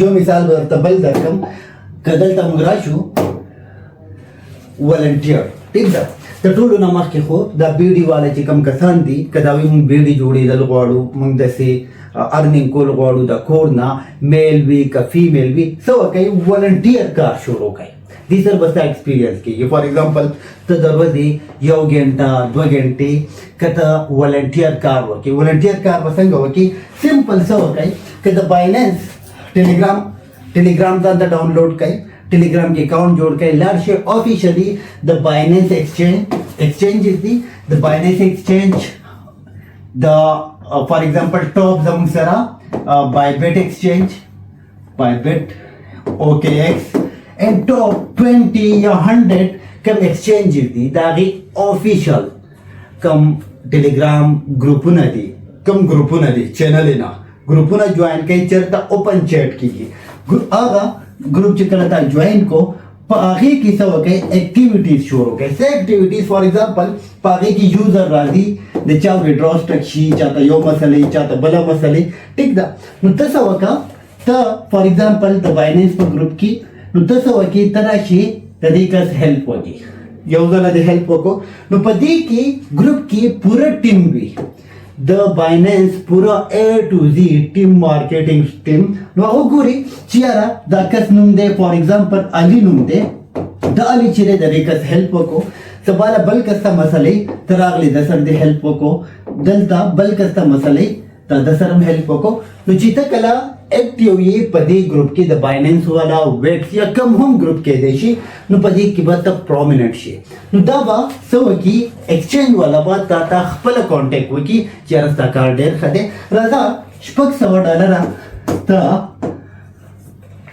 یو مثال به درته بل درکړم که دلته موږ راشو ولنټیر ټیک ده د ټولو نه مخکې خو دا بیډي والا چې کوم کسان دي که دا وایي موږ بیډي جوړېدل غواړو موږ داسې ارنینګ کول غواړو د کور نه میل وي که فیمیل وي څه وکړئ ولنټیر کار شروع کړئ دې سره به ستا ایکسپیرینس کېږي فار ایگزامپل ته د ورځې 1 غنټه 2 غنټې که ته ولنټیر کار وکړې ولنټیر کار به څنګه وکړې سمپل څه وکړئ که د بایننس ټیلیګرام ځان ته ډاونلوډ کړئ टेलीग्राम के अकाउंट जोड़ के लार शे officially the Binance exchange is the Binance exchange the for example top जम सरा Bybit exchange Bybit OKX and top 20 या 100 कम एक्सचेंज इज दागी ऑफिशियल कम टेलीग्राम ग्रुप नदी चैनल ना ग्रुप ना ज्वाइन के चरता ओपन चैट कीजिए आगा ग्रुप च करता ज्वाइन को पागे की सब के एक्टिविटीज शुरू के से एक्टिविटीज फॉर एग्जांपल पागे की यूजर राजी द चा विड्रॉ स्ट्रक्ची चाहता यो मसले चाहता बला मसले ठीक दा मुतसवका त फॉर एग्जांपल द बाइनेंस पर ग्रुप की मुतसवकी तराशी तरीका से हेल्प होगी यूजर द हेल्प को नु पदी की ग्रुप की पूरा टीम भी द बाइनेंस पूरा A to Z team marketing team नो वगोरी चियारा द कस नुंदे फॉर एग्जांपल अली नुंदे द अली चिरे द रिकस हेल्प को सबाला बल कस्ता मसले तरागली दसर दे हेल्प को दलता बल कस्ता मसले त दसरम हेल्प को नो चिता कला एक्टिव ये पदी ग्रुप की द बाइनेंस वाला वेक्स या कम हम ग्रुप के देशी नु पदी की बात प्रोमिनेंट शे नु दावा सो की एक्सचेंज वाला बात ता खपल कांटेक्ट वकी चरस्ता कार्ड डेर खदे रजा $100 ता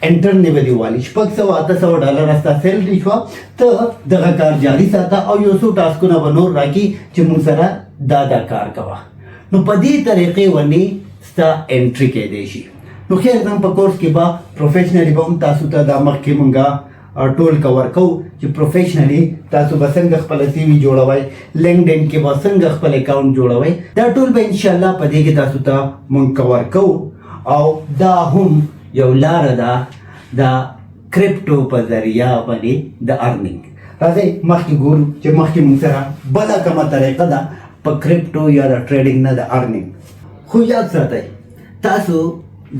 एंटर निवेदी वाली $100 रास्ता सैलरी छवा तो दगा कार जारी साता और योसु टास्क ना बनोर राकी چې مون سره दादा कार कवा नु पदी तरीके वनी स्ता एंट्री के देशी नु خیر زم په کورس کې با پروفیشنلی به هم تاسو ته د مخ کې مونږه ټول کور کو چې پروفیشنلی تاسو به څنګه خپل سی وی جوړوي لینکډین کې به څنګه خپل اکاؤنٹ جوړوي دا ټول به ان شاء الله په دې کې تاسو ته مونږ کور کو او دا هم یو لار ده د کرپټو په ذریعہ باندې د ارنینګ راځي مخکې ګورو چې مخکې مونږ سره بل کومه طریقه ده په کرپټو یا د ټریډینګ نه د ارنینګ خو یاد ساتئ تاسو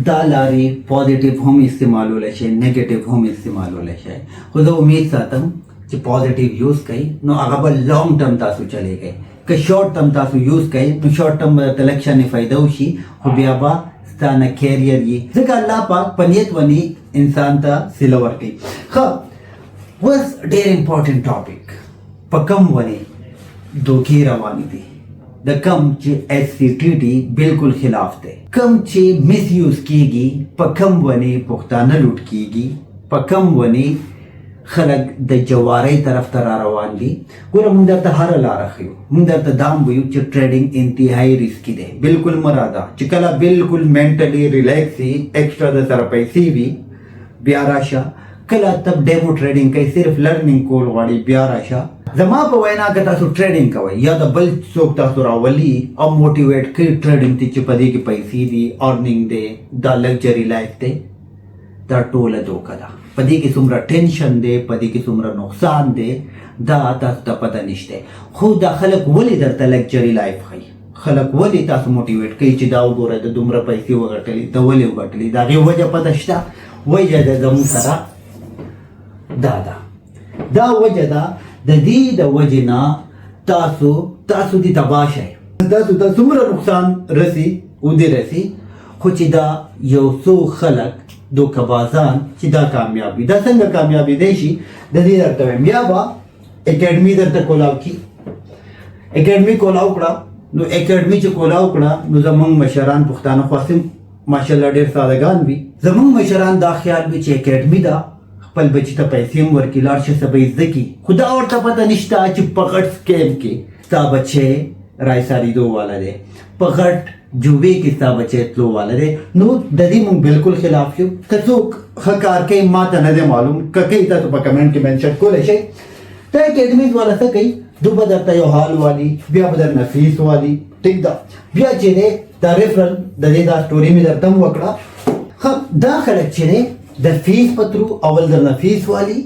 دا لارې پوزیټیو هم استعمالولی شئ نیگیټیو هم استعمالولی شئ خو زه امید ساتم چې پوزیټیو یوز کړئ نو هغه به لانګ ټرم تاسو چلیږئ که شارټ ټرم تاسو یوز کړئ نو شارټ ټرم به درته لږ شانې فایده وشي خو بیا به ستا نه کیریر یي ځکه الله پاک په نیت ونې انسان ته صله ورکوي ښه اوس ډېر امپورټنټ ټاپک په کم ونې دوکې روانې دي د کم چې SCTD بالکل خلاف دی کم چې مس یوز کیږي په کم ونې پښتانه لوټ کیږي په کم ونې خلک د جوارۍ طرف ته را روان دي ګوره موږ درته هره لاره ښیو موږ درته دا هم ویو چې ټریډینګ انتهایي ریسکي دی بالکل مراده چې کله بالکل مینټلی ریلیکس وي ایکسټرا د سره پیسې وي بیا راشه کله تب ډیمو ټریډینګ کوي صرف لرنینګ کول غواړي بیا راشه زما په وینا که تاسو ټریډینګ کوئ یا د بل څوک تاسو راولي او موټیویټ کوي ټریډینګ ته چې په دې کې پیسې دي ارنینګ دی دا لگژري لایف دی دا ټوله دوکه ده په دې کې څومره ټینشن دی په دې کې څومره نقصان دی دا تاسو ته پته نشته خو دا خلک ولې درته لگژري لایف ښیي خلک ولې تاسو موټیویټ کوي چې دا وګوره د دومره پیسې وګټلې ته ولې وګټلې د هغې وجه پته شته وجه ده زموږ سره دا وجه ده د دې د وجې نه تاسو دې تباه شئ تاسو ته څومره نقصان رسي ودې رسي خو چې دا یو څو خلک دوکهبازان چې دا کامیاب وي دا څنګه کامیابي دی شي د دې درته وایم یا به اکیډمي درته کولاو کړي اکیډمي کولاو کړه نو اکیډمي چې کولاو کړه نو زموږ مشران پښتانه خاص ماشاءالله ډېر سادهګان وي زموږ مشران دا خیال وي چې اکیډمي ده خپل بچی ته پیسې هم ورکړي لاړ شه سبا یې زده کړي خو دا ورته پته نشته چې په غټ سکیم کې ستا بچی رایساریدو والا دی په غټ جوبې کې ستا بچی تلو والا دی نو د دې موږ بالکل خلاف یو که څوک ښه کار کوي ما ته نه دی معلوم که کوي تاسو په کمنټ کې مینشن کولی شئ دا اکیډمیز والا څه کوي دو به درته یو حال والي بیا به درنه فیس والي ټیک ده بیا چې دی دا ریفرل د دې دا سټوري مې درته هم وکړه دا خلک چې دی د فیس په ترو اول درنه فیس والی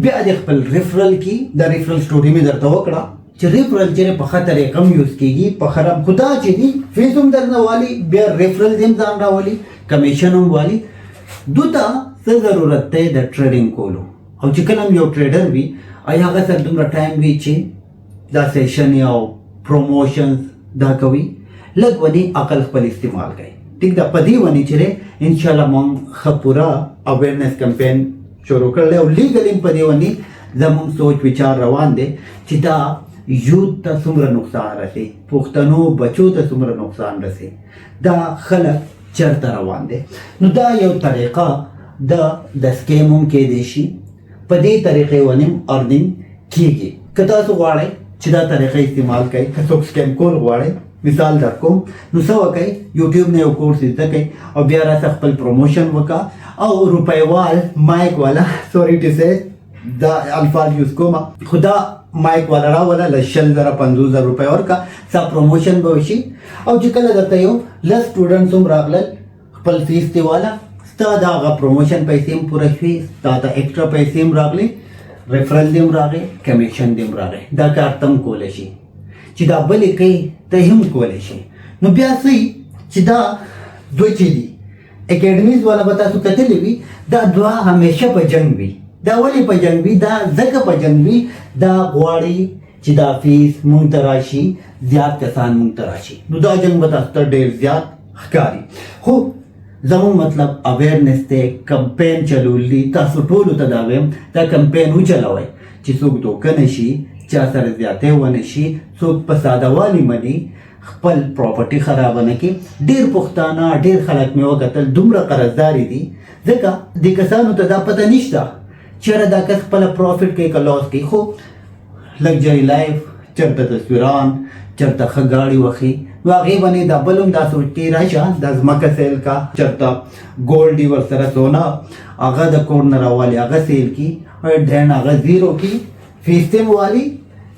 بیا د خپل ریفرل کی د ریفرل سټوري مې درته وکړه چې ریفرل چې په ښه طریقه هم یوز کېږي په خراب خدا چې دی فیس هم درنه والی بیا ریفرل دې هم ځان راولي کمیشن هم والی دو ته څه ضرورت دی د ټریډینګ کولو او چې کله هم یو ټریډر وي آیا هغه سره دومره ټایم وي چې دا سیشن یا پروموشنز دا کوي لږ ونی عقل خپل استعمال کوي ټیک ده په دې ونې چې ان شاء الله مونږ ښه پوره اویرنس کمپین شروع کړلی او لیګل په دې ونې زمونږ سوچ وچار روان دی چې دا یوت ته څومره نقصان رسي پښتنو بچو ته څومره نقصان رسي دا خلک چرته روان دی نو دا یو طریقه د سکیم هم کېدی شي په دې طریقې ونې ارنینګ کېږي که تاسو غواړئ چې دا طریقه استعمال کوئ که څوک سکیم کول غواړئ مثال در کوم نو څه وکئ یوټیوب نه یو کورس زده کئ او بیا راته خپل پروموشن وکړه او روپیوال مایک والا سوري ټو سې دا الفاظ یوز کوم خو دا مایک والا راوله له 50,000 50,000 روپۍ ورکړه ستا پروموشن به وشي او چې کله درته یو لس سټوډنټس هم راغلل خپل فیس دې والا ستا د هغه پروموشن پیسې هم پوره شوي ستا ته ایکسټرا پیسې هم راغلي ریفرل دې هم راغی کمیشن دې هم راغی دا کار ته هم کولی شي چې دا بلې کوي ته هم کولی شي نو بیا څه چې دا دوی چې دي اکیډمیز والا به تاسو کتلی وي دا دوه همیشه په جنګ وي دا ولې په جنګ وي دا ځکه په جنګ وي دا غواړي چې دا فیس مونږ ته راشي زیات کسان مونږ ته راشي نو دا جنګ به تاسو ته ډېر زیات ښکاري خو زموږ مطلب اویرنس دی کمپین چلول دي تاسو ټولو ته دا وایم دا کمپین وچلوئ چې څوک دوکه نه شي چا سره زیاتې ونه شي څوک په ساده والي مني خپل پراپرټي خرابه نه کړي ډېر پښتانه ډېر خلک مې وکتل دومره قرضداري دي ځکه دې کسانو ته دا پته نشته چېرې دا کس خپله پروفټ کوي که لاس کوي خو لګجري لایف چېرته تصویران چېرته ښه ګاډي وښي نو هغې باندې دا بل هم دا سوچ کې راشه دا ځمکه سیل کا چېرته ګولډ یې ورسره سونا هغه د کور نه راوالي هغه سیل کړي او ډین هغه زیرو کړي فیس ته والي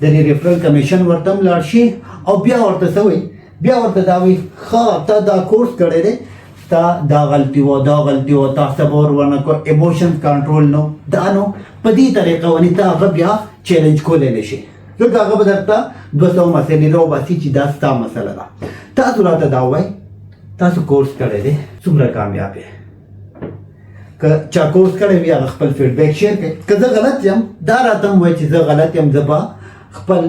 د دې ریفرل کمیشن ورته هم لاړ شي او بیا ورته څه وایي بیا ورته دا وایي ښه تا دا کورس کړی دی تا دا غلطي وه دا غلطي وه تا صبر ونه کړ ایموشنز کنټرول نو دا نو په دې طریقه ونې ته هغه بیا چیلنج کولی نه شي ځکه هغه به درته 200 مسلې راوباسي چې دا ستا مسله ده تاسو راته دا ووایئ تاسو کورس کړی دی څومره کامیاب یې که چا کورس کړی وي هغه خپل فیډبیک شیر کړي که زه غلط یم دا راته هم وایي چې زه غلط یم زه به خپل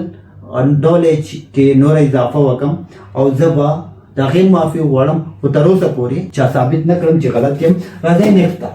نالج کې نور اضافه وکم او زه به د هغې معافي وغواړم خو تر اوسه پورې چا ثابت نه کړم چې غلط یم راځئ نیکسټ ته